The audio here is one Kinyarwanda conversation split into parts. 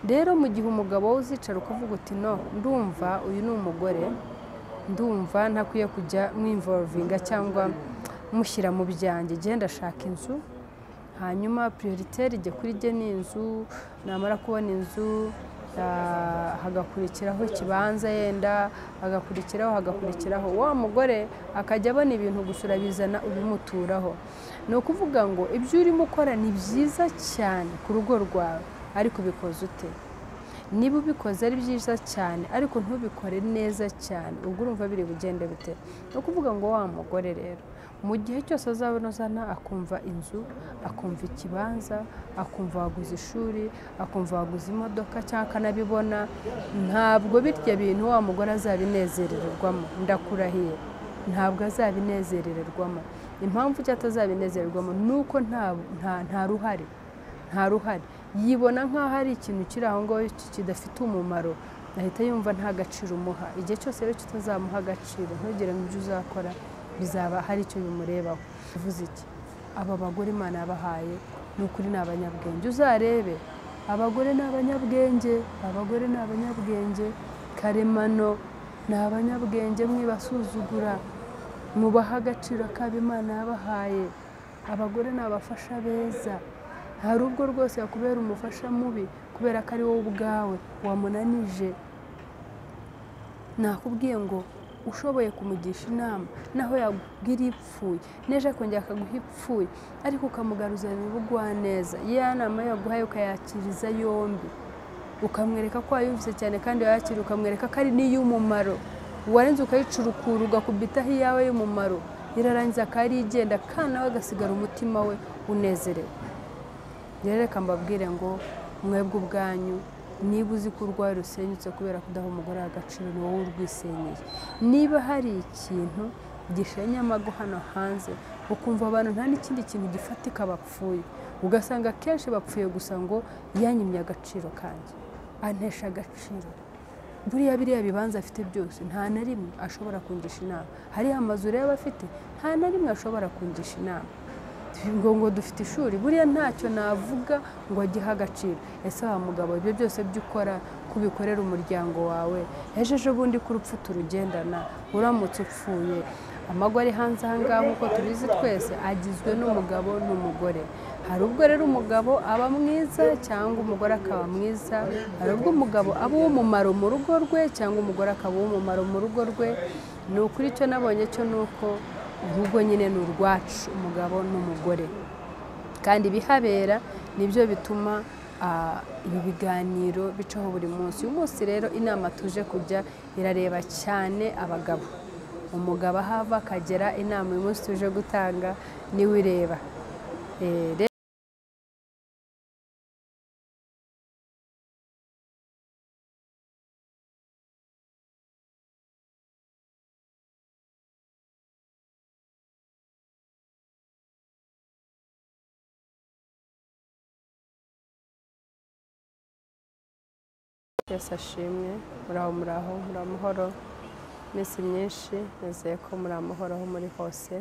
rero mu gihe umugabo uzicara ukavuga uti no ndumva uyu ni umugore ndumva ntakwiye kujya mwinvolvinga cyangwa mushyira mu byanjye genda shaka inzu hanyuma prioritaire ijye kuri jye ni inzu namara kubona inzu hagakurikiraho ikibanza yenda hagakurikiraho wa mugore akajya abona ibintu gusura bizana ubimuturaho ni ukuvuga ngo ibyo urimo ukora ni byiza cyane ku rugo rwawe ariko ubikoze ute niba ubikoze ari byiza cyane ariko ntubikore neza cyane ubwo urumva biri bugende bite no kuvuga ngo wa mugore rero mu gihe cyose azabona uzana akumva inzu akumva ikibanza akumva waguze ishuri akumva waguze imodoka cyangwa akanabibona ntabwo bitya bintu wa mugore azabinezererwamo ndakurahiye ntabwo azabinezererwamo impamvu cyatazabinezererwamo nuko nta ruhare yibona nk'aho ari ikintu kiri aho ngaho kidafite umumaro ahita yumva nta gaciro umuha igihe cyose rero kitazamuha agaciro ntugire ngo ibyo uzakora bizaba hari icyo bimurebaho uvuze iki aba bagore Imana yabahaye ni ukuri ni abanyabwenge uzarebe abagore ni abanyabwenge karemano ni abanyabwenge mwibasuzugura mubaha agaciro kabo Imana yabahaye abagore ni abafasha beza hari ubwo rwose yakubera umufasha mubi kubera ko ari wowe ubwawe wamunanije nakubwiye ngo ushoboye kumugisha inama naho yabwira ipfuye neje akongera akaguha ipfuye ariko ukamugaruza ibigwa neza ya nama yaguhaye ukayakiriza yombi ukamwereka ko wayumvise cyane kandi wayakira ukamwereka ko ari n'iy'umumaro warenze ukayicurukura ugakubitaho iyawe y'umumaro irarangiza akari igenda kandi nawe agasigara umutima we unezerewe rero reka mbabwire ngo mwebwe ubwanyu niba uzi ko urwaye rusenyutse kubera kudaha umugore agaciro ni wowe urwisenyeye niba hari ikintu gishenye amago hano hanze ukumva abantu nta n'ikindi kintu gifatika bapfuye ugasanga kenshi bapfuye gusa ngo yanyimye agaciro kanjye antesha agaciro biriya bibanza afite byose nta na rimwe ashobora kungisha inama hariya amazu rero afite nta na rimwe ashobora kungisha inama ngo dufite ishuri buriya ntacyo navuga ngo agihe agaciro ese wa mugabo ibyo byose by'ukora kubikorera umuryango wawe ejo bundi ko urupfu turugendana uramutse upfuye amago ari hanze aha ngaha nk'uko tubizi twese agizwe n'umugabo n'umugore hari ubwo rero umugabo aba mwiza cyangwa umugore akaba mwiza hari ubwo umugabo aba uw'umumaro mu rugo rwe cyangwa umugore akaba uw'umumaro mu rugo rwe ni ukuri icyo nabonye cyo ni uko urugo nyine ni urwacu umugabo n'umugore kandi bihabera nibyo bituma ibi biganiro bicaho buri munsi uyu munsi rero inama tuje kujya irareba cyane abagabo umugabo ahava akagera inama uyu munsi tuje gutanga niwe ireba Yesu ashimwe muraho amahoro iminsi myinshi nizeye ko muri amahoro aho muri hose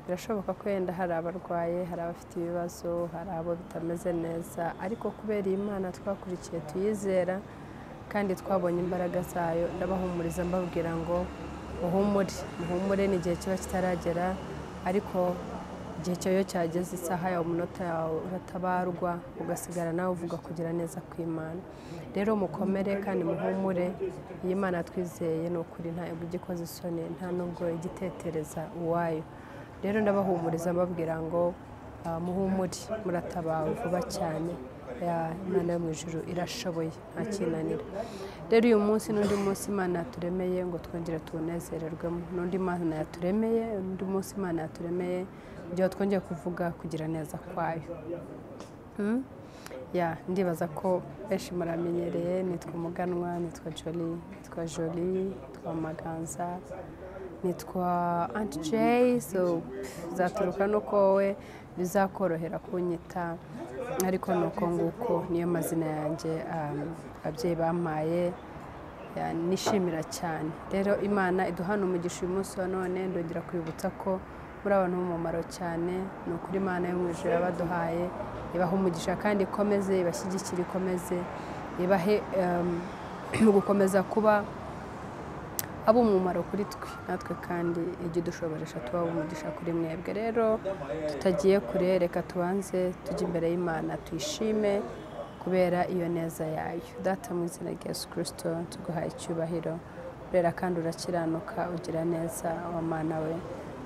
birashoboka ko yenda hari abarwaye hari abafite ibibazo hari abo bitameze neza ariko kubera iyi Imana twakurikiye tuyizera kandi twabonye imbaraga zayo ndabahumuriza mbabwira ngo muhumure n'igihe kiba kitaragera ariko igihe cyayo cyageze isaha yawe umunota yawe uratabarwa ugasigara nawe uvuga kugira neza kw'Imana rero mukomere kandi muhumure iyi Imana twizeye ni ukuri ntabwo igikoze isoni nta nubwo igitetereza uwayo rero ndabahumuriza mbabwira ngo muhumure muratabawe vuba cyane Imana yo mu ijuru irashoboye nta kinanira rero uyu munsi n'undi munsi Imana yaturemeye ngo twongere tuwunezererwemo n'undi Imana yaturemeye undi munsi Imana yaturemeye igihe twongeye kuvuga kugira neza kwayo ndibaza ko benshi muramenyereye nitwa Umuganwa nitwa Jolie nitwa Maganza nitwa Auntie Jay so zaturuka nuko wowe bizakorohera kunyita ariko nuko nguko niyo mazina yanjye ababyeyi bampaye nishimira cyane rero Imana iduhana umugisha uyu munsi wa none ndongera kwibutsa ko muri abantu b'umumaro cyane. Ni ukuri Imana yo mu ijuru yabaduhaye, ibaha umugisha kandi ikomeze ibashyigikire, ikomeze ibahe mu gukomeza kuba ab'umumaro kuri twe, natwe kandi ijye idushoboresha tuba umugisha kuri mwebwe. Rero tutagiye kure, reka tubanze tujye imbere y'Imana tuyishime kubera iyo neza yayo. Data mu izina rya Yesu Kristo tuguhaye icyubahiro, urera kandi urakiranuka, ugira neza wa Mana we.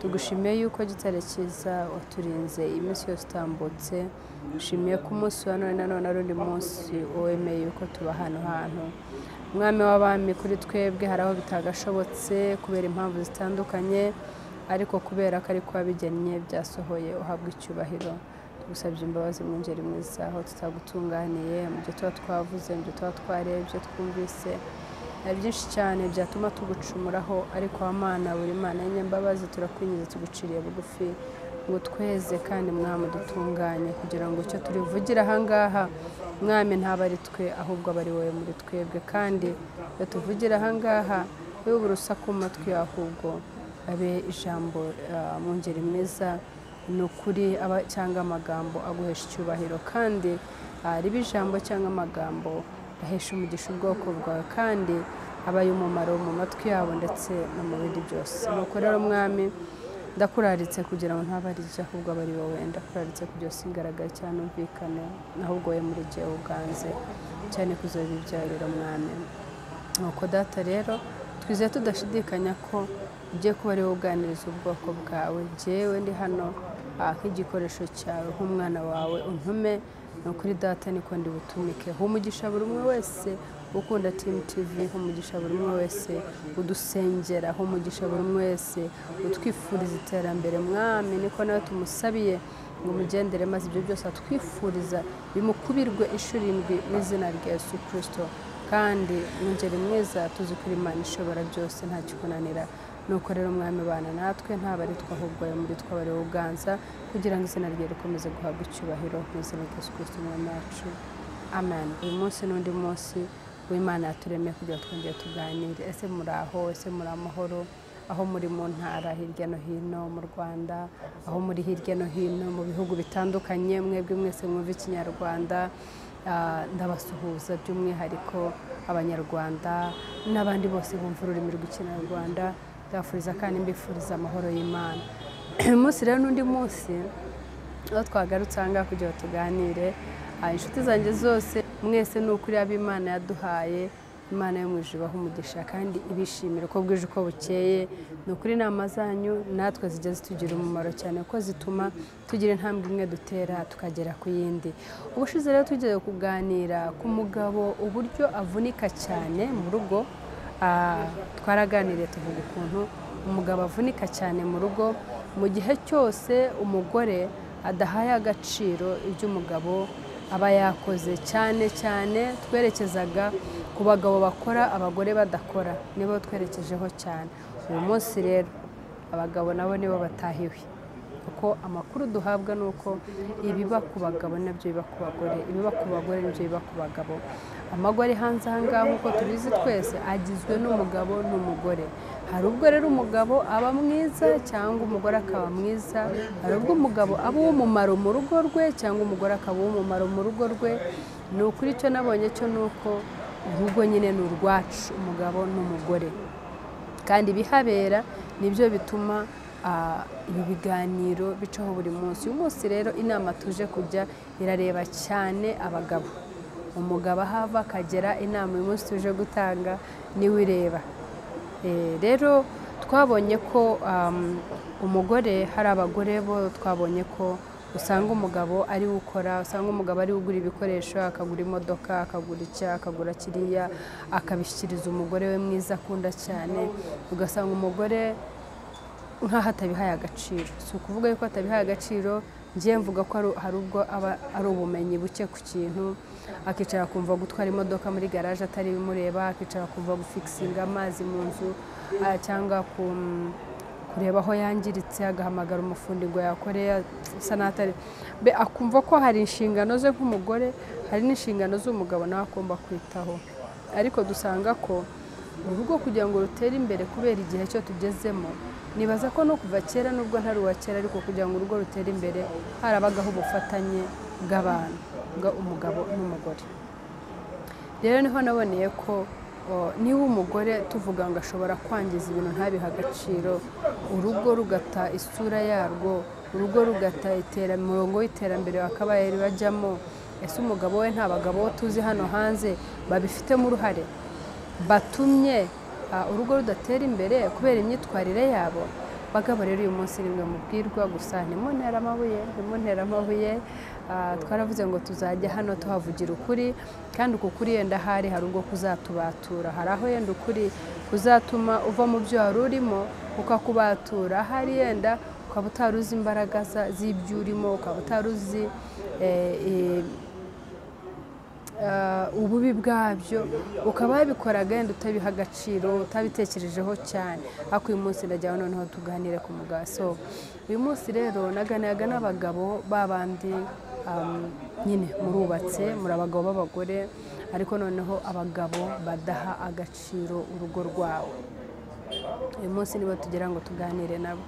Tugushimiye yuko gitare cyiza waturinze iminsi yose utambutse. Ushimiye ko umunsi wa none nanone ari undi munsi wemeye yuko tuba hano hantu. Mwami w'abami, kuri twebwe hari aho bitagashobotse kubera impamvu zitandukanye, ariko kubera ko ari ko wabigennye byasohoye, uhabwa icyubahiro. Tugusabye imbabazi mwungeri mwiza aho tutagutunganiye, mu byo tuba twavuze, mu byo tuba twarebye, twumvise byinshi cyane byatuma tugucumuraho, ariko Mana buri Mana y'inyambabazi turakwinjiza tuguciriye bugufi ngo tweze kandi Mwami dutunganye, kugira ngo icyo turivugira ahangaha Mwami ntaba ari twe ahubwo aba ari wowe muri twebwe, kandi iyo tuvugira ahangaha wowe urusaku mu matwi ahubwo abe ijambo mwungeri mwiza, ni ukuri cyangwa amagambo aguhesha icyubahiro, kandi riba ijambo cyangwa amagambo ahesha umugisha ubwoko bwawe, kandi abaye umumaro mu matwi yabo ndetse no mu bindi byose. Nuko rero Mwami ndakuraritse kugira ngo ntabarijye ahubwo aba ari wowe, ndakuraritse kugira ngo singaragare cyane umvikane, ahubwo wowe muri jyewe uganze cyane kuzoba ibyariro Mwami. Nuko Data rero twizeye tudashidikanya ko ugiye kuba ari wowe uganiriza ubwoko bwawe. Jyewe ndi hano nk'igikoresho cyawe, nk'umwana wawe untume. Ni ukuri Data niko ndi butumike. Umugisha buri umwe wese ukunda Team TV, umugisha buri umwe wese udusengera, umugisha buri umwe wese utwifuriza iterambere Mwami, niko nawe tumusabiye ngo mugendere, maze ibyo byose atwifuriza bimukubirwe inshuro 7 mu izina rya Yesu Kristo. Kandi mwungeri mwiza, tuzi ko Imana ishobora byose nta kikunanira. Nuko rero Mwami bana natwe, ntaba ari twe ahubwo wowe muri twe aba ari wowe uganza, kugira ngo izina rye rikomeze guhabwa icyubahiro mu izina rya Yesu Kristo Umwami wacu, amen. Uyu munsi n'undi munsi w'Imana yaturemeye kugira ngo twongere tuganire. Ese muri aho? Ese muri amahoro? Aho muri mu ntara hirya no hino mu Rwanda, aho muri hirya no hino mu bihugu bitandukanye, mwebwe mwese mwumva ikinyarwanda, ndabasuhuza by'umwihariko abanyarwanda n'abandi bose bumva ururimi rw'ikinyarwanda. Ndabafuriza kandi mbifuriza amahoro y'Imana. Uyu munsi rero n'undi munsi aho twagarutse ahangaha kugira ngo tuganire. Inshuti zanjye zose mwese ni ukuri ab'Imana yaduhaye, Imana yo mu ijuru ibaha umugisha kandi ibishimira uko bwije uko bukeye. Ni ukuri inama zanyu natwe zijya zitugira umumaro cyane, kuko zituma tugira intambwe imwe dutera tukagera ku yindi. Ubushize rero tugiye kuganira ku mugabo uburyo avunika cyane mu rugo. Twaraganiriye tuvuga ukuntu umugabo avunika cyane mu rugo mu gihe cyose umugore adahaye agaciro ibyo umugabo aba yakoze. Cyane cyane twerekezaga ku bagabo bakora, abagore badakora, nibo twerekejeho cyane. Uyu munsi rero abagabo nabo nibo batahiwe, kuko amakuru duhabwa ni uko ibiba ku bagabo nabyo biba ku bagore, ibiba ku bagore nibyo biba ku bagabo. Amagore hanze ahangaha nk'uko tubizi twese agizwe n'umugabo n'umugore. Hari ubwo rero umugabo aba mwiza cyangwa umugore akaba mwiza, hari ubwo umugabo aba uw'umumaro mu rugo rwe cyangwa umugore akaba uw'umumaro mu rugo rwe. Ni ukuri icyo nabonye cyo ni uko urugo nyine ni urwacu, umugabo n'umugore, kandi ibihabera nibyo bituma ibi biganiro bicaho buri munsi. Uyu munsi rero inama tuje kujya irareba cyane abagabo. Umugabo ahava akagera, inama uyu munsi tuje gutanga niwe ireba. Rero twabonye ko umugore, hari abagore bo twabonye ko usanga umugabo ari ukora, usanga umugabo ari ugura ibikoresho, akagura imodoka, akagura icya, akagura kiriya, akabishyikiriza umugore we mwiza akunda cyane. Ugasanga umugore nk'aho atabihaye agaciro. Si ukuvuga yuko atabihaye agaciro, ngiye mvuga ko hari ubwo aba ari ubumenyi buke ku kintu. Akicara kumva gutwara imodoka muri garage atari bimureba, akicara kumva gufikisinga amazi mu nzu, cyangwa kureba aho yangiritse, agahamagara umufundi ngo yakoreye sanatari. Akumva ko hari inshingano ze nk'umugore, hari n'inshingano z'umugabo nawe agomba kwitaho. Ariko dusanga ko urugo kugira ngo rutere imbere kubera igihe cyo tugezemo, nibaza ko no kuva kera nubwo ntari uwa kera ariko kugira ngo urugo rutere imbere harabagaho ubufatanye bw'abantu umugabo n'umugore. Rero niho naboneye ko niba umugore tuvuga ngo ashobora kwangiza ibintu ntabihe agaciro, urugo rugata isura yarwo, urugo rugata umurongo w'iterambere wakabaye bajyamo, ese umugabo we nta bagabo tuzi hano hanze babifitemo uruhare batumye urugo rudatera imbere kubera imyitwarire yabo? Bagabo rero uyu munsi nimwe mubwirwa gusa ntimuntera amabuye, twaravuze ngo tuzajya hano tuhavugira ukuri, kandi uku kuri yenda hari ubwo kuzatubatura, hari aho yenda ukuri kuzatuma uva mu byo wari urimo ukakubatura, hari yenda ukaba utari uzi imbaraga z'ibyo urimo, ukaba utari uzi ububi bwabyo, ukaba wabikoraga yenda utabiha agaciro, utabitekerejeho cyane. Ariko uyu munsi ndajyaho noneho tuganire ku mugabo. So uyu munsi rero naganiraga n'abagabo babandi nyine murubatse, muri abagabo b'abagore, ariko noneho abagabo badaha agaciro urugo rwawe. Uyu munsi nibo tugira ngo tuganire nabo.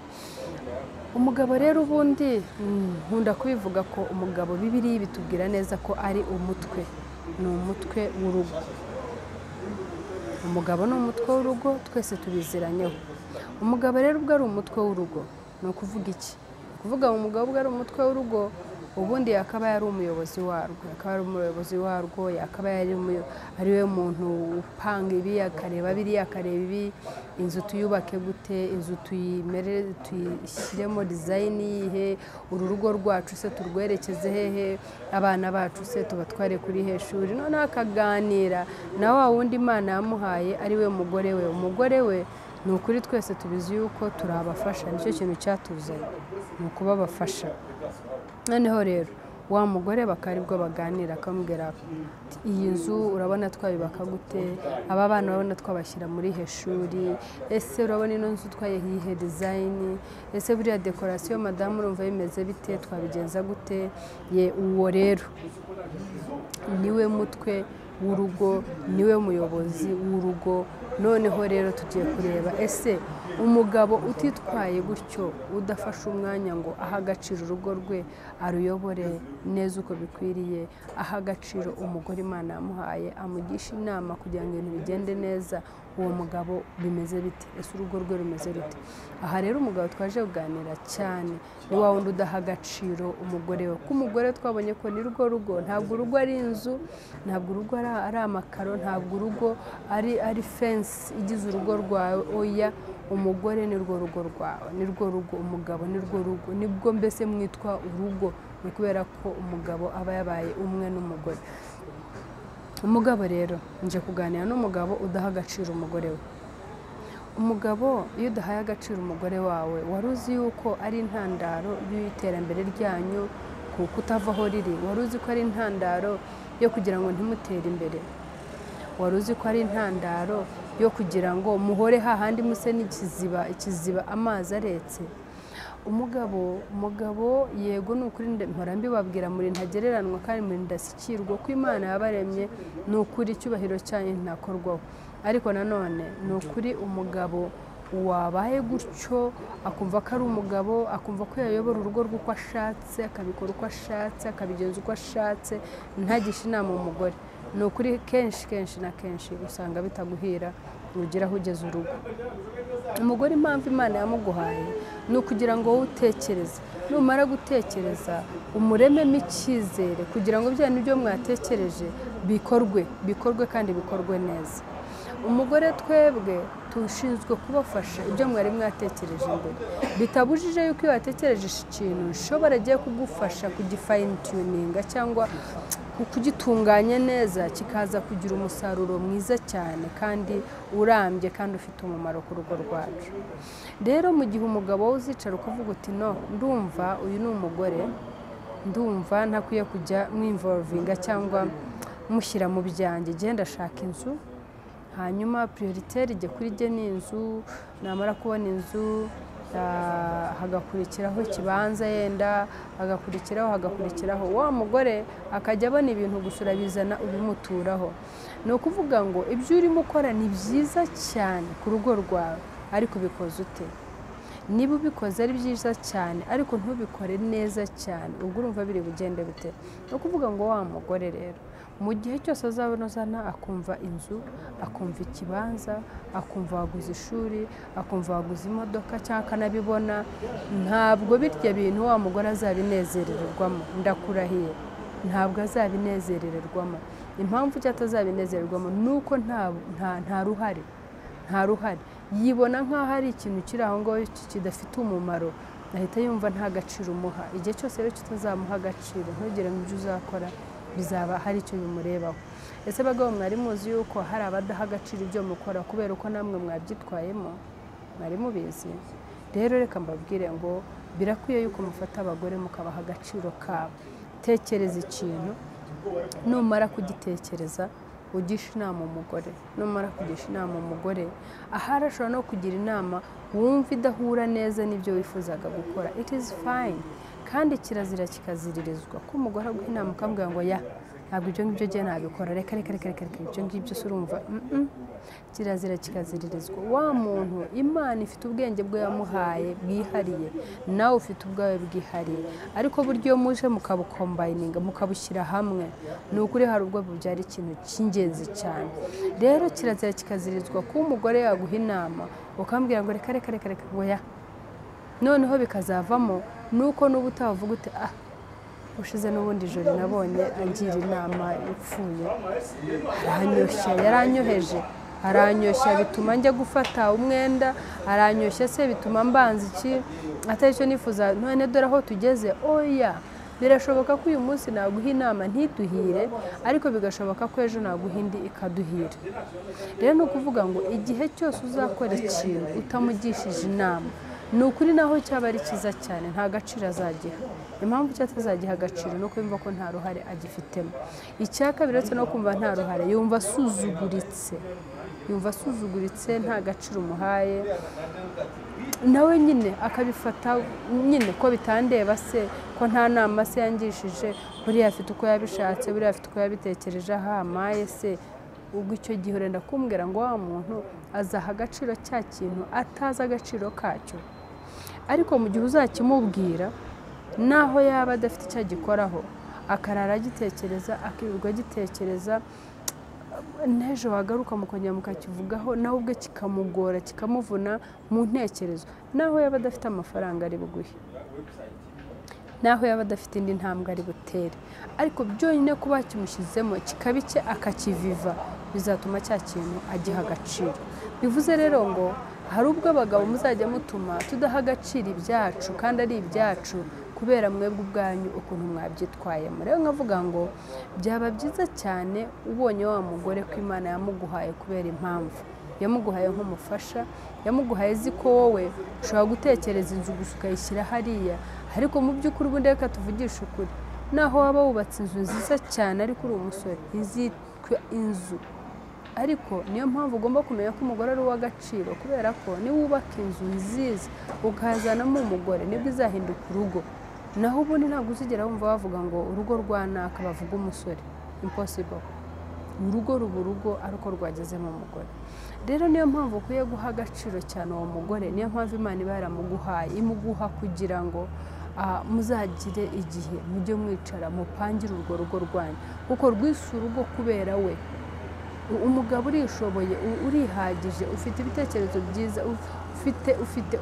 Umugabo rero ubundi nkunda kubivuga ko umugabo Bibiliya bitubwira neza ko ari umutwe, ni umutwe w'urugo. Umugabo ni umutwe w'urugo, twese tubiziranyeho. Umugabo rero ubwo ari umutwe w'urugo ni ukuvuga iki? Kuvuga ngo umugabo ubwo ari umutwe w'urugo, ubundi yakaba yari umuyobozi warwo, yakaba ari we muntu upanga ibi, akareba biriya, akareba ibi, inzu tuyubake gute, inzu tuyishyiremo design yihe, uru rugo rwacu se turwerekeze hehe, abana bacu se tubatware kuri heshuri. Noneho akaganira na wa wundi Imana yamuhaye ari we mugore we. Umugore we ni ukuri twese tubizi yuko turabafasha, nicyo kintu cyatuzanye, ni ukubabafasha. Noneho rero wa mugore bakaribwo baganira, akamubwira iyi nzu urabona twayubaka gute, aba bana urabona twabashyira muri heshuri, ese urabona ino nzu twayihe design, ese buriya decoration madamu urumva bimeze bite, twabigenza gute? Uwo rero niwe mutwe w'urugo, niwe muyobozi w'urugo. Noneho rero tugiye kureba, ese umugabo utitwaye gutyo, udafashe umwanya ngo aha agaciro urugo rwe, aruyobore neza uko bikwiriye, aha agaciro umugore Imana yamuhaye, amugisha inama kugira ngo ibintu bigende neza, uwo mugabo bimeze bite? Ese urugo rwe rumeze rute? Aha rero umugabo twaje kuganira cyane ni wa wundi udaha agaciro umugore we. Ko umugore twabonye ko ni rwo rugo, ntabwo urugo ari inzu, ntabwo urugo ari amakaro, ntabwo urugo ari fence igize urugo rwawe. Oya, umugore ni rwo rugo rwawe, ni rwo rugo. Umugabo ni rwo rugo, nibwo mbese mwitwa urugo, ni kubera ko umugabo aba yabaye umwe n'umugore. Umugabo rero nje kuganira n'umugabo udaha agaciro umugore we. Umugabo iyo udahaye agaciro umugore wawe, wari uzi yuko ari intandaro y'iterambere ryanyu kutava aho riri? Wari uzi ko ari intandaro yo kugira ngo ntimutere imbere? Wari uzi ko ari intandaro yo kugira ngo muhore hahandi muse ikiziba amazi aretse? Umugabo yego ni ukuri mpora mbibabwira, muri ntagereranwa kandi muri ndashyikirwa ko Imana yabaremye, ni ukuri icyubahiro cyanyu ntakorwaho. Ariko nanone ni ukuri umugabo wabaye gutyo akumva ko ari umugabo, akumva ko yayobora urugo rwe uko ashatse, akabikora uko ashatse, akabigenza uko ashatse, ntagishe inama umugore, ni ukuri kenshi na kenshi usanga bitaguhira ugira aho ugeze urugo. Umugore impamvu Imana yamuguhaye ni ukugira ngo wowe utekereze, numara gutekereza umurememo icyizere kugira ngo bya nibyo mwatekereje bikorwe kandi bikorwe neza. Umugore twebwe tushinzwe kubafasha ibyo mwari mwatekereje imbere, bitabujije yuko iyo watekereje ikintu ushobora agiye kugufasha kugifine tuninga cyangwa kugitunganya neza, kikaza kugira umusaruro mwiza cyane kandi urambye kandi ufite umumaro ku rugo rwacu. Rero mu gihe umugabo uzicara ukavuga uti no, ndumva uyu ni umugore, ndumva ntakwiye kujya mwinvolvinga cyangwa mushyira mu byanjye, genda ashaka inzu, hanyuma prioritaire ijye kuri jye ni inzu, namara kubona inzu hagakurikiraho ikibanza, yenda hagakurikiraho wa mugore akajya abona ibintu gusura bizana ubimuturaho. Ni ukuvuga ngo ibyo urimo ukora ni byiza cyane ku rugo rwawe, ariko bikoze ute? niba ubikoze ari byiza cyane ariko ntubikore neza cyane ubwo urumva biri bugende bite no kuvuga ngo wa mugore rero mu gihe cyose azabona uzana akumva inzu akumva ikibanza akumva waguze ishuri akumva waguze imodoka cyangwa akanabibona ntabwo birya bintu wa mugore azabinezererwamo ndakurahiye ntabwo azabinezererwamo impamvu cyatazabinezererwamo nuko nta ruhare yibona nk'aho ari ikintu kiri aho ngaho kidafite umumaro ahita yumva nta gaciro umuha igihe cyose rero kitazamuha agaciro ntugire ngo ibyo uzakora bizaba hari icyo bimurebaho ese bagabo mwari muzi yuko hari abadaha agaciro ibyo mukora kubera uko namwe mwabyitwayemo mwari mubizi rero reka mbabwire ngo birakwiye yuko mufata abagore mukabaha agaciro kabo tekereza ikintu numara kugitekereza ugisha inama umugore numara kugisha inama umugore ahari ashobora no kugira inama wumva idahura neza n'ibyo wifuzaga gukora it is fine kandi kirazira kikaziririzwa ko umugore aguha inama ukambwira ngo ya ntabwo ibyo ngibyo giye nabikora reka ibyo ngibyo se urumva kirazira kikaziririzwa wa muntu Imana ifite ubwenge bwe yamuhaye bwihariye nawe ufite ubwawe bwihariye ariko buryo iyo muje mukabukombayininga mukabushyira hamwe ni ukuri hari ubwo bubyara ikintu cy'ingenzi cyane rero kirazira kikazirizwa ko umugore yaguha inama ukambwira ngo reka ngo ya noneho bikazavamo nuko n'ubu utavuga ute ushize n'ubundi joro nabonye agira inama ipfuye yaranyoheje aranyoshya bituma njya gufata umwenda aranyoshya se bituma mbanza iki atari cyo nifuza none dore aho tugeze oya birashoboka ko uyu munsi naguha inama ntiduhire ariko bigashoboka ko ejo naguha indi ikaduhira rero ni ukuvuga ngo igihe cyose uzakora ikintu utamugishije inama ni ukuri naho cyaba ari cyiza cyane nta gaciro azagiha impamvu cyatazagiha agaciro no kumva ko nta ruhare agifitemo icya kabiri uretse no kumva nta ruhare yumva asuzuguritse nta gaciro umuhaye nawe nyine akabifata nyine ko bitandeba se ko nta nama se yangishije buriya afite uko yabishatse buriya afite uko yabitekereje ahamaye se ubwo icyo gihe urenda kumbwira ngo wa muntu azaha agaciro cya kintu atazi agaciro kacyo ariko mu gihe uzakimubwira naho yaba adafite icyo agikoraho akarara agitekereza akirirwa agitekereza n'ejo wagaruka mukongera mukakivugaho nawe ubwe kikamugora kikamuvuna mu ntekerezo naho yaba adafite amafaranga ari buguhe naho yaba adafite indi ntambwe ari butere ariko byonyine kuba kimushyizemo kikabike akakiviva bizatuma cya kintu agiha agaciro bivuze rero ngo hari ubwo abagabo muzajya mutuma tudaha agaciro ibyacu kandi ari ibyacu kubera mwebwe ubwanyu ukuntu mwabyitwayemo rero nkavuga ngo byaba byiza cyane ubonye wa mugore ko Imana yamuguhaye kubera impamvu yamuguhaye nk'umufasha yamuguhaye azi ko wowe ushobora gutekereza inzu gusa ukayishyira hariya ariko mu by'ukuri ubundi reka tuvugishe ukuri naho waba wubatse inzu nziza cyane ariko uri umusore izitwa inzu ariko niyo mpamvu ugomba kumenya ko umugore ari uw'agaciro kubera ko niwubaka inzu nziza ukazanamo umugore nibwo izahinduka urugo naho ubundi ntabwo uzigera wumva bavuga ngo urugo rwanaka bavuga umusore impossible urugo ruba urugo ariko rwagezemo umugore rero niyo mpamvu ukwiye guha agaciro cyane uwo mugore niyo mpamvu Imana iba yaramuguhaye imuguha kugira ngo muzagire igihe mujye mwicara mupangire urwo rugo rwanyu kuko rwise urugo kubera we umugabo urishoboye urihagije ufite ibitekerezo byiza ufite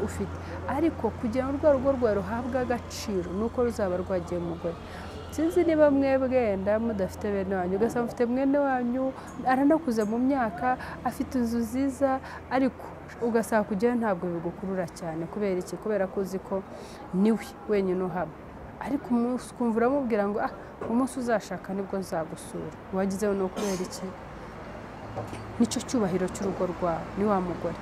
ariko kugira ngo urwo rugo rwawe ruhabwe agaciro nuko ruzaba rwagiye umugore sinzi niba mwebwe wenda mudafite bene wanyu ugasanga mufite mwene wanyu aranakuze mu myaka afite inzu nziza ariko ugasanga kugera ntabwo bigukurura cyane kubera iki kubera ko uzi ko niwe wenyine uhaba ariko umunsi ukumva uramubwira ngo umunsi uzashaka nibwo nzagusura wagizeho no kubera iki nicyo cyubahiro cy'urugo rwawe ni wa mugore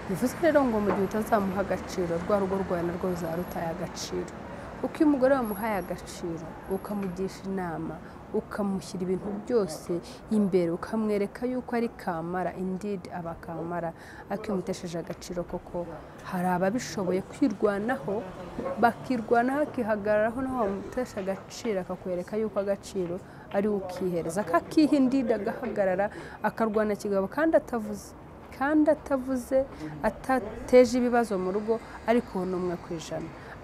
bivuze rero ngo mu gihe utazamuha agaciro rwa rugo rwawe narwo ruzarutaye agaciro uko iyo umugore wamuhaye agaciro ukamugisha inama ukamushyira ibintu byose imbere ukamwereka yuko ari kamara indeed aba kamara akimutesheje agaciro koko hari ababishoboye kwirwanaho bakirwanaho akihagararaho naho bamutesha agaciro akakwereka yuko agaciro ari ukihereza akakiha indeed agahagarara akarwana kigabo kandi atavuze kandi atavuze atateje ibibazo mu rugo ariko 1%.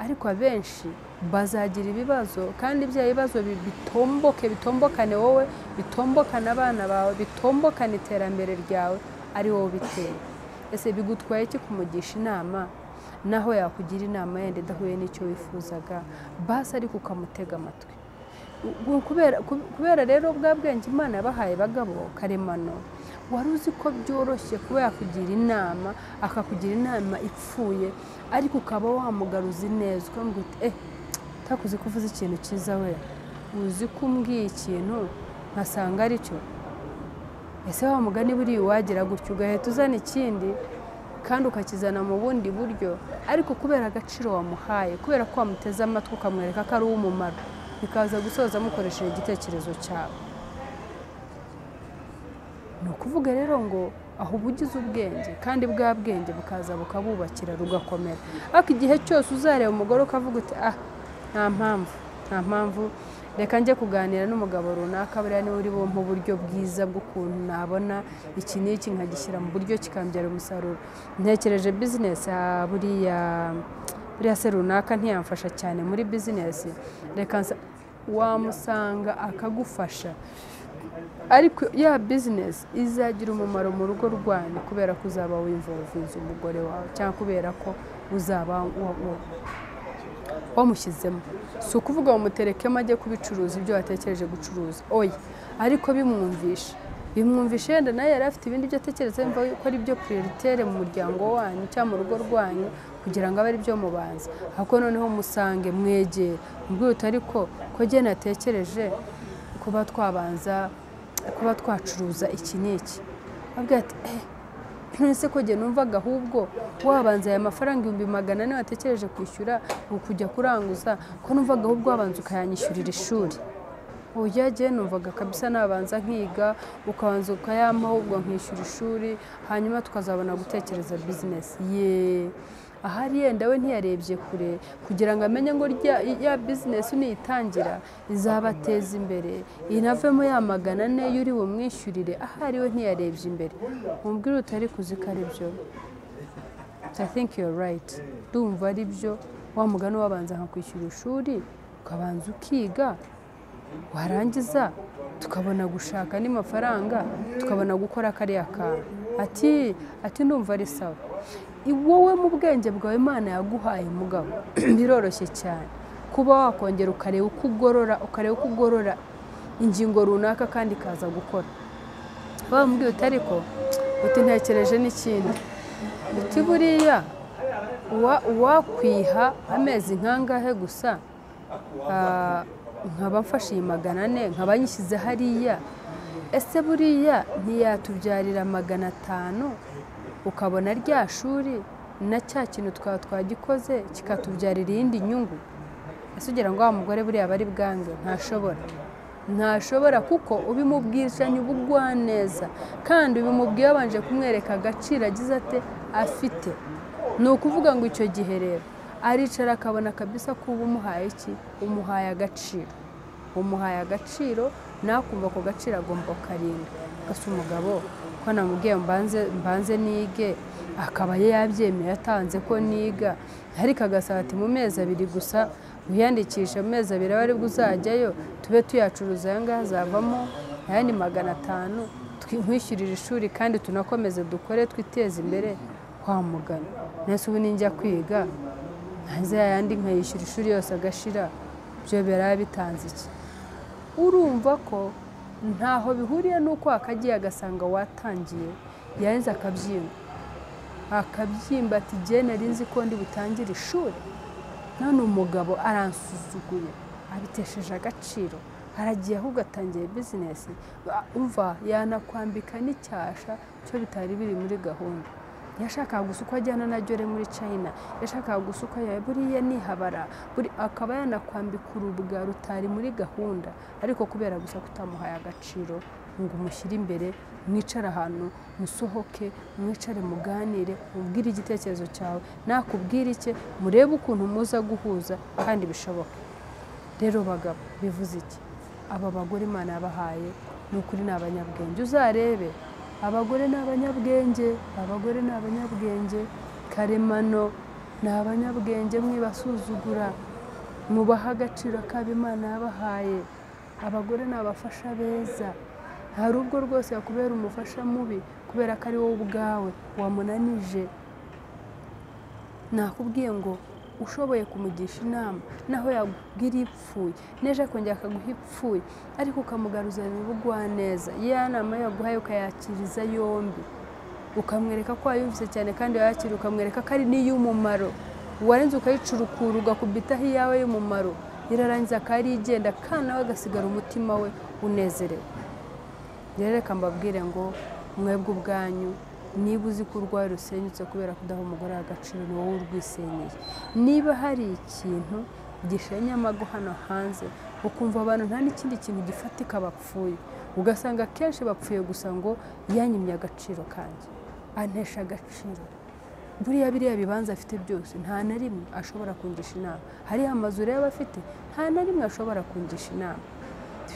Ariko abenshi bazagira ibibazo kandi bya bibazo bitombokane wowe, bitombokana abana bawe, bitombokana iterambere ryawe ari wowe biteye. Ese bigutwaye iki kumugisha inama naho yakugira inama yende dahuye n'icyo wifuzaga, basi ariko ukamutega amatwi. Kubera rero bwa bwenge Imana yabahaye bagabo karemano, wari uzi ko byoroshye kuba yakugira inama, akakugira inama ipfuye, ariko ukaba wamugaruza neza ukamubwira uti takuzi kuvuza ikintu cyiza we, uzi kumbwiye ikintu nkasanga ari cyo. Ese wa mugani buri wagira gutyo ugahita uzana ikindi kandi ukakizana mu bundi buryo, ariko kubera agaciro wamuhaye, kubera ko wamuteze amatwi ukamwereka ko ari uw'umumaro, bikaza gusoza mukoresheje igitekerezo cyawe. Ni ukuvuga rero ngo aho ubugize ubwenge kandi bwa bwenge bukaza bukabubakira rugakomera. Ariko igihe cyose uzareba umugore ukavuga uti nta mpamvu reka njye kuganira n'umugabo runaka, buriya niwe uri bumpa uburyo bwiza bw'ukuntu nabona iki n'iki nkagishyira mu buryo kikambyara umusaruro. Ntekereje business buriya se runaka ntiyamfasha cyane muri business, reka wamusanga akagufasha, ariko ya business izagira umumaro mu rugo rwanyu kubera ko uzaba wimvovinze umugore wawe, cyangwa kubera ko uzaba wamushyizemo. Si ukuvuga ngo muterekemo ajye kubicuruza ibyo watekereje gucuruza, oya, ariko bimwumvishe yenda nawe yari afite ibindi byo atekereza yumva ko ari byo prioritaire mu muryango wanyu cyangwa mu rugo rwanyu, kugira ngo abe ari byo mubanza. Ahubwo noneho musange mwegere mbwira uti ariko ko jye natekereje kuba twacuruza iki n'iki. Abwira ati nese ko jye numvaga ahubwo wabanza aya mafaranga 400 watekereje kwishyura ukujya kuranguza, ko numvaga ahubwo wabanza ukayanyishyurira ishuri. Oya, jye numvaga kabisa nabanza nkiga ukabanza ukayampa ahubwo nkishyura ishuri, hanyuma tukazabona gutekereza business ye. Ahari yenda we ntiyarebye kure kugira ngo amenye ngo ya business niyitangira izabateza imbere, inavemo ya 400 yuri bumwishyurire. Ahari we ntiyarebye imbere. Mumbwire utari kuzika ari byo. I think you're right. Ndumva ari byo. Wa mugano wabanza nkakwishyura ishuri ukabanza ukiga, warangiza tukabona gushaka ni mafaranga, tukabona gukora kariya kantu. Ati ndumva ari sawa. Wowe mu bwenge bwawe Imana yaguhaye mugabo biroroshye cyane kuba wakongera ukareba uko ugorora ingingo runaka kandi kaza gukora. Bambwiye utariko uti ntekereje n'ikindi, uti buriya wakwiha amezi nkangahe gusa nkaba mfashe 400 nkaba nyishyize hariya, ese buriya ntiyatubyarira 500 ukabona rya shuri na cya kintu twagikoze kikatubyarira iyindi nyungu. Ese ugira ngo wa mugore buriya bari bwange? Ntashobora kuko ubimubwiranye ubugwaneza kandi ubimubwiye abanje kumwereka agaciro agize afite. Ni ukuvuga ngo icyo gihe rero aricara akabona kabisa ko umuhaye iki, umuhaye agaciro nakumva ko gaciro agomba karinda. Gasa umugabo ko namubwiye mbanze nige, akaba yabyemeye atanze ko niga, ariko agasaba ati mu mezi 2 gusa wiyandikisha, mu mezi 2 ari uzajyayo tube tuyacuruza yanga hazavamo ayandi 500 twikwishyurira ishuri kandi tunakomeze dukore twiteze imbere. Kwa mugana nese ubu ninjya kwiga hanze yandi nkayishyura ishuri yose agashira, byo birabitanze iki? Urumva ko ntaho bihuriye nuko akagiye agasanga watangiye yarenze akabyimba ati jye nari nzi ko ndi butangire ishuri, none umugabo aransuzuguye abitesheje agaciro, aragiye ahubwo atangiye business. Umva yanakwambika n'icyasha cyo bitari biri muri gahunda. Yashakaga gusuka ajyana na Jore muri China, yashakaga gusuka buriya nihabara akaba yanakwambika urubwa rutari muri gahunda, ariko kubera gusa kutamuhaye agaciro ngo umushyire imbere, mwicara ahantu musohoke, mwicare muganire, ubwire igitekerezo cyawe, nakubwira icye, murebe ukuntu muza guhuza kandi bishoboka. Rero bagabo bivuze iki? Aba bagore Imana yabahaye ni ukuri n'abanyabwenge. Uzarebe abagore ni abanyabwenge, abagore ni abanyabwenge karemano, ni abanyabwenge mwibasuzugura, mubaha agaciro kabo Imana yabahaye. Abagore ni abafasha beza, hari ubwo rwose yakubera umufasha mubi kubera ko ari wowe ubwawe wamunanije. Nakubwiye ngo ushoboye kumugisha inama naho yakubwira ipfuye neje akongera akaguha ipfuye, ariko ukamugaruza ubugwaneza, ya nama yaguhaye ukayakiriza yombi, ukamwereka ko wayumvise cyane kandi wayakira, ukamwereka ko ari n'iy'umumaro, warenze ukayicurukura ugakubitaho iyawe y'umumaro, irarangiza akari igenda kandi nawe agasigara umutima we unezerewe. Rero reka mbabwire ngo mwebwe ubwanyu, niba uzi ko urwaye rusenyutse kubera kudaha umugore agaciro, ni wowe urwisenyeye. Niba hari ikintu gishenye amago hano hanze ukumva abantu nta n'ikindi kintu gifatika bapfuye, ugasanga kenshi bapfuye gusa ngo yanyimye agaciro kanjye, antesha agaciro. Buriya biriya bibanza afite byose nta na rimwe ashobora kungisha inama, hariya amazu reba afite nta na rimwe ashobora kungisha inama.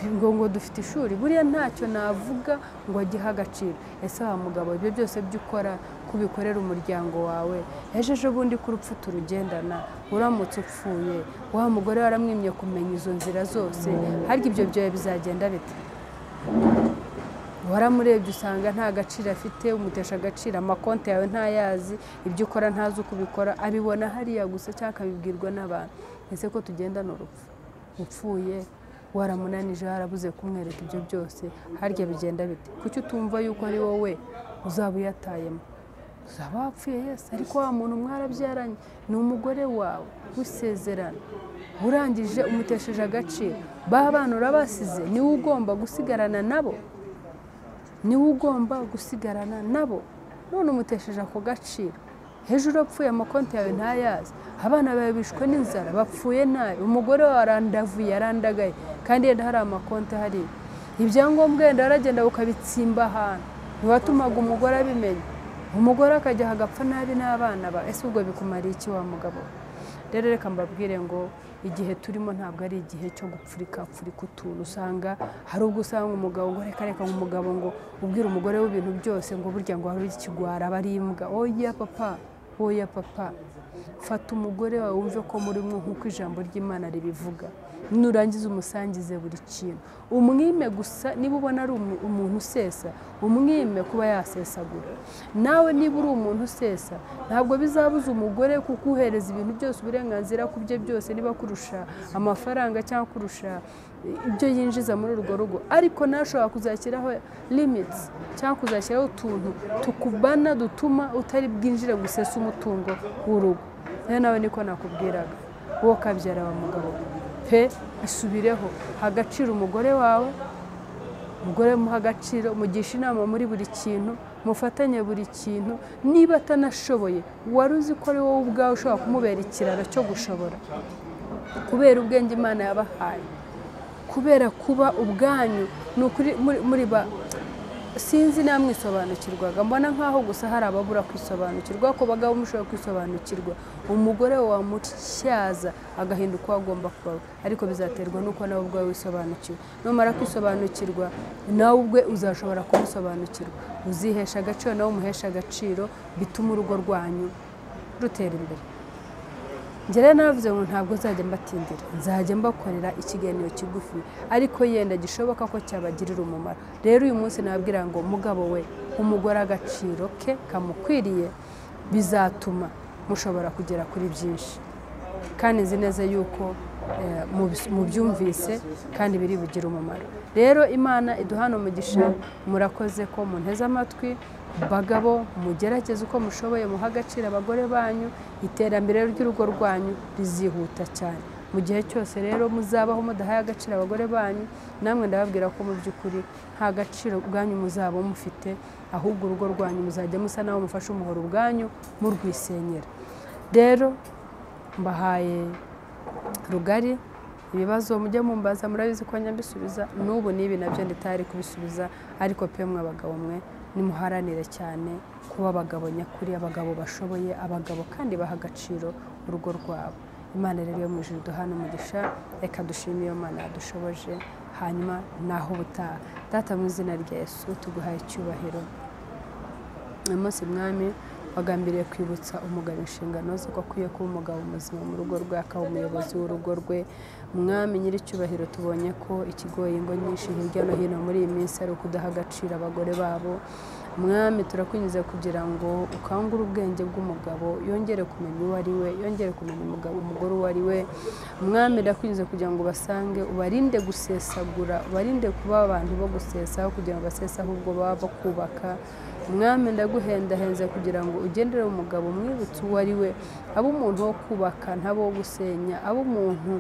Ngo dufite ishuri, buriya ntacyo navuga ngo agihe agaciro. Ese wa mugabo, ibyo byose byo ukora kubikorera umuryango wawe, ejo bundi ko urupfu turugendana, uramutse upfuye wa mugore waramwimye kumenya izo nzira zose, harya ibyo byawe bizagenda bite? Waramurebye usanga nta gaciro afite, umutesha agaciro, amakonti yawe ntayazi, ibyo ukora ntazi uko ubikora, abibona hariya gusa cyangwa akabibwirwa n'abantu. Ese ko tugendana urupfu, upfuye waramunanije, warabuze kumwereka ibyo byose, harya bigenda bite? Kuki utumva yuko ari wowe uzaba uyatayemo? Uzaba wapfuye Yesu, ariko wa muntu mwarabyaranye ni umugore wawe usezerana, urangije umutesheje agaciro, ba bana urabasize, niwe ugomba gusigarana nabo, niwe ugomba gusigarana nabo, none umutesheje ako gaciro. Hejuru apfuye amakonti yawe ntayazi, abana bawe bishwe n'inzara, bapfuye nabi, umugore wawe arandavuye, arandagaye, kandi yenda hari amakonti hariya, ibyangombwa yenda aragenda ukabitsimba ahantu, ntiwatumaga umugore abimenya, umugore akajya agapfa nabi n'abana ba. Ese ubwo bikumariye iki wa mugabo? Rero reka mbabwire ngo igihe turimo ntabwo ari igihe cyo gupfurika utuntu. Usanga hari ubwo usanga umugabo ngo reka umugabo ngo ubwira umugore w'ibintu byose ngo burya ngo hari ikigwara barimbwa. Oya papa, oya papa, fata umugore wawe wumve ko muri mwe nk'uko ijambo ry'Imana ribivuga, nurangiza umusangize buri kintu, umwime gusa. Niba ubona ari umuntu usesa, umwime kuba yasesagura. Nawe niba uri umuntu usesa, ntabwo bizabuza umugore kukuhereza ibintu byose, uburenganzira ku bye byose, niba kurusha amafaranga cyangwa kurusha ibyo yinjiza muri urwo rugo, ariko nashobora kuzashyiraho limits cyangwa kuzashyiraho utuntu tukubana dutuma utari bwinjire gusesa umutungo w'urugo. Nawe niko nakubwiraga, wowe kabyara wa mugabo pe, isubireho, agaciro umugore wawe, umugore muha agaciro, mugisha inama muri buri kintu, mufatanye buri kintu. Niba atanashoboye, wari uzi ko ari wowe ubwawe ushobora kumubera ikiraro cyo gushobora, kubera ubwenge Imana yabahaye, kubera kuba ubwanyu ni ukuri muri ba. Sinzi namwisobanukirwaga, mbona nkaho gusa hari ababura kwisobanukirwa, ko bagabo mushobora kwisobanukirwa, umugore wamutyaza agahinduka uko agomba kuba, ariko bizaterwa nuko nawe ubwawe wisobanukiwe. Numara kwisobanukirwa, nawe ubwe uzashobora kumusobanukirwa, uzihesha agaciro nawe umuhesha agaciro, bituma urugo rwanyu rutera imbere. Njye navuze ngo ntabwo nzajya mbatindira, nzajya mbakorera ikiganiro kigufi ariko yenda gishoboka ko cyabagirira umumaro. Rero uyu munsi nababwira ngo mugabo we, umugore agaciro ke kamukwiriye, bizatuma mushobora kugera kuri byinshi, kandi nzi neza yuko mubyumvise kandi biri bugire umumaro. Rero Imana iduhana umugisha, murakoze ko munteze amatwi. Bagabo mugerageze uko mushoboye, muha agaciro abagore banyu, iterambere ry'urugo rwanyu rizihuta cyane. Mu gihe cyose rero muzabaho mudahaye agaciro abagore banyu, namwe ndababwira ko mu by'ukuri nta gaciro bwanyu muzaba mufite, ahubwo urugo rwanyu muzajya musa naho mufashe umuhoro ubwanyu murwisenyera. Rero mbahaye rugari, ibibazo mujye mumbaza, murabizi ko nyambisubiza, n'ubu n'ibi nabyo nditari kubisubiza, ariko pe mwe abagabo mwe nimuharanire cyane kuba abagabo nyakuri, abagabo bashoboye, abagabo kandi baha agaciro urugo rwabo. Imana rero yo mu ijuru duhana umugisha, reka dushime iyo Mana yadushoboje, hanyuma naho ubutaha. Data mu izina rya Yesu tuguhaye icyubahiro, uyu munsi mwami wagambiriye kwibutsa umugabo inshingano ze ko akwiye kuba umugabo muzima mu rugo rwe, akaba umuyobozi w'urugo rwe. Mwami nyir'icyubahiro, tubonye ko ikigoye ingo nyinshi hirya no hino muri iyi minsi ari ukudaha agaciro abagore babo. Mwami turakwinjiza kugira ngo ukangure ubwenge bw'umugabo, yongere kumenya uwo ari we, yongere kumenya umugore uwo ari we. Mwami ndakwinjiza kugira ngo basange, ubarinde gusesagura, ubarinde kuba abantu bo gusesaho kugira ngo basese, ahubwo baba bo kubaka. Mwami ndaguhendahenze kugira ngo ugendere umugabo umwibutse uwo ari we, abe umuntu wo kubaka ntabo wo gusenya, abe umuntu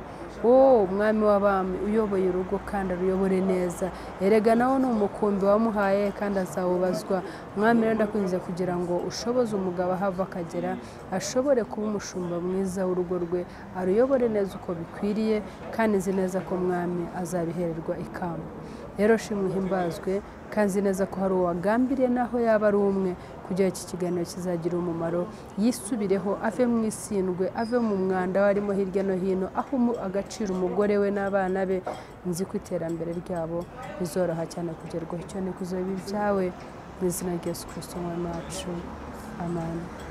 umwami w'abami uyoboye urugo kandi aruyobore neza. Erega nawe ni umukumbi wamuhaye kandi azawubazwa. Mwami rero ndakwinjiza kugira ngo ushoboze umugabo ahava akagera, ashobore kuba umushumba mwiza w'urugo rwe, aruyobore neza uko bikwiriye, kandi nzi neza ko mwami azabihererwa ikamba. Rero shimwe himbazwe, kandi neza ko hari uwagambiriye naho yaba ari umwe kugira iki kiganiro kizagira umumaro, yisubireho, ave mu isindwe, ave mu mwanda warimo hirya no hino, aho agaciro umugore we n'abana be. Nzi ko iterambere ryabo bizoroha cyane kugerwaho. Icyo ni kuzoba ibyawe mu izina rya Yesu Kristo umwami wacu. Amen.